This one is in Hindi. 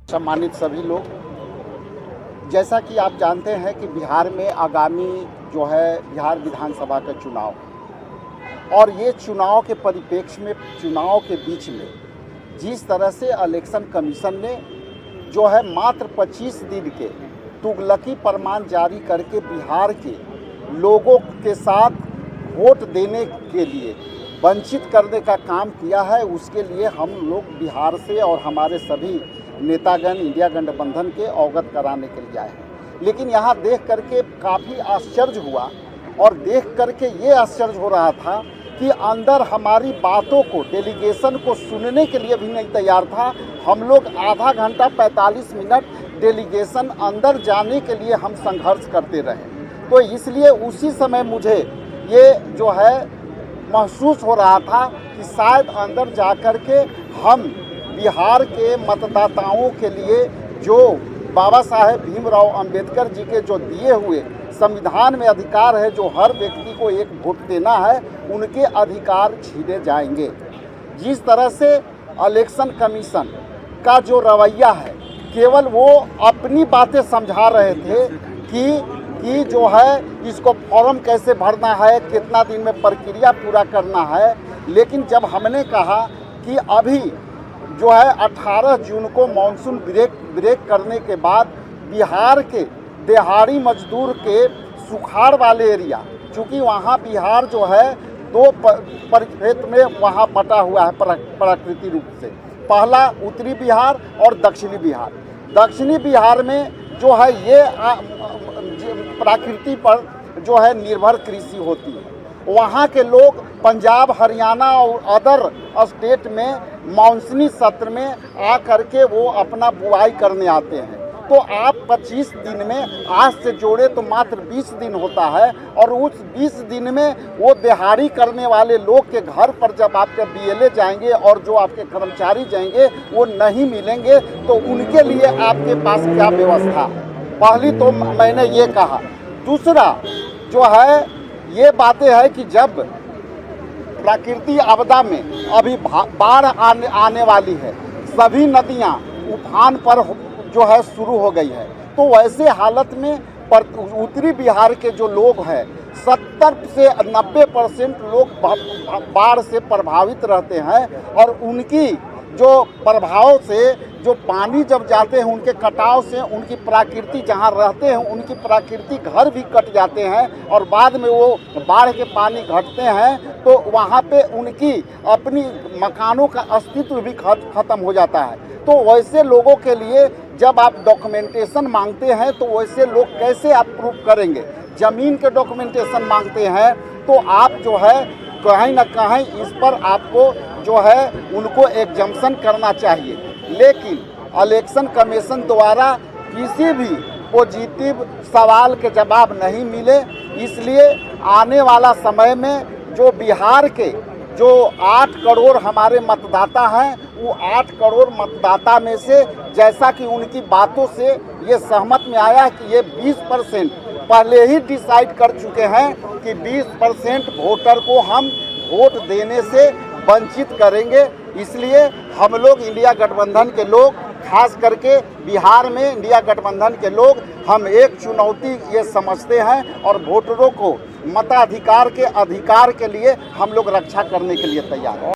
सम्मानित सभी लोग, जैसा कि आप जानते हैं कि बिहार में आगामी जो है बिहार विधानसभा का चुनाव और ये चुनाव के परिप्रेक्ष्य में, चुनाव के बीच में जिस तरह से इलेक्शन कमीशन ने जो है मात्र 25 दिन के तुगलकी फरमान जारी करके बिहार के लोगों के साथ वोट देने के लिए वंचित करने का काम किया है, उसके लिए हम लोग बिहार से और हमारे सभी नेतागण इंडिया गठबंधन के अवगत कराने के लिए आए हैं। लेकिन यहाँ देख करके काफ़ी आश्चर्य हुआ और देख करके ये आश्चर्य हो रहा था कि अंदर हमारी बातों को, डेलीगेशन को सुनने के लिए भी नहीं तैयार था। हम लोग आधा घंटा 45 मिनट डेलीगेशन अंदर जाने के लिए हम संघर्ष करते रहे। तो इसलिए उसी समय मुझे ये जो है महसूस हो रहा था कि शायद अंदर जाकर के हम बिहार के मतदाताओं के लिए जो बाबा साहेब भीमराव अंबेडकर जी के जो दिए हुए संविधान में अधिकार है, जो हर व्यक्ति को एक वोट देना है, उनके अधिकार छीने जाएंगे। जिस तरह से इलेक्शन कमीशन का जो रवैया है, केवल वो अपनी बातें समझा रहे थे कि जो है इसको फॉर्म कैसे भरना है, कितना दिन में प्रक्रिया पूरा करना है। लेकिन जब हमने कहा कि अभी जो है 18 जून को मानसून ब्रेक करने के बाद बिहार के दिहाड़ी मजदूर के सुखाड़ वाले एरिया, चूँकि वहाँ बिहार जो है दो परिक्षेत्र में वहाँ बटा हुआ है प्राकृतिक रूप से, पहला उत्तरी बिहार और दक्षिणी बिहार। दक्षिणी बिहार में जो है ये प्रकृति पर जो है निर्भर कृषि होती है। वहाँ के लोग पंजाब, हरियाणा और अदर स्टेट में मानसूनी सत्र में आ करके वो अपना बुआई करने आते हैं। तो आप 25 दिन में आज से जोड़े तो मात्र 20 दिन होता है, और उस 20 दिन में वो दिहाड़ी करने वाले लोग के घर पर जब आपके बीएलए जाएंगे और जो आपके कर्मचारी जाएंगे वो नहीं मिलेंगे, तो उनके लिए आपके पास क्या व्यवस्था है? पहली तो मैंने ये कहा। दूसरा जो है ये बातें है कि जब प्राकृतिक आपदा में अभी बाढ़ आने वाली है, सभी नदियां उफान पर जो है शुरू हो गई है, तो वैसे हालत में उत्तरी बिहार के जो लोग हैं 70 से 90% लोग बाढ़ से प्रभावित रहते हैं। और उनकी जो प्रभाव से जो पानी जब जाते हैं, उनके कटाव से उनकी प्रकृति जहाँ रहते हैं उनकी प्राकृतिक घर भी कट जाते हैं, और बाद में वो बाढ़ के पानी घटते हैं तो वहाँ पे उनकी अपनी मकानों का अस्तित्व भी खत्म हो जाता है। तो वैसे लोगों के लिए जब आप डॉक्यूमेंटेशन मांगते हैं तो वैसे लोग कैसे आप प्रूफ करेंगे? ज़मीन के डॉक्यूमेंटेशन मांगते हैं तो आप जो है कहीं ना कहीं इस पर आपको जो है उनको एग्जम्पशन करना चाहिए। लेकिन इलेक्शन कमीशन द्वारा किसी भी पॉजिटिव सवाल के जवाब नहीं मिले। इसलिए आने वाला समय में जो बिहार के जो 8 करोड़ हमारे मतदाता हैं, वो 8 करोड़ मतदाता में से, जैसा कि उनकी बातों से ये सहमत में आया कि ये 20% पहले ही डिसाइड कर चुके हैं कि 20% वोटर को हम वोट देने से वंचित करेंगे। इसलिए हम लोग इंडिया गठबंधन के लोग, खास करके बिहार में इंडिया गठबंधन के लोग, हम एक चुनौती ये समझते हैं और वोटरों को मताधिकार के अधिकार के लिए हम लोग रक्षा करने के लिए तैयार हैं।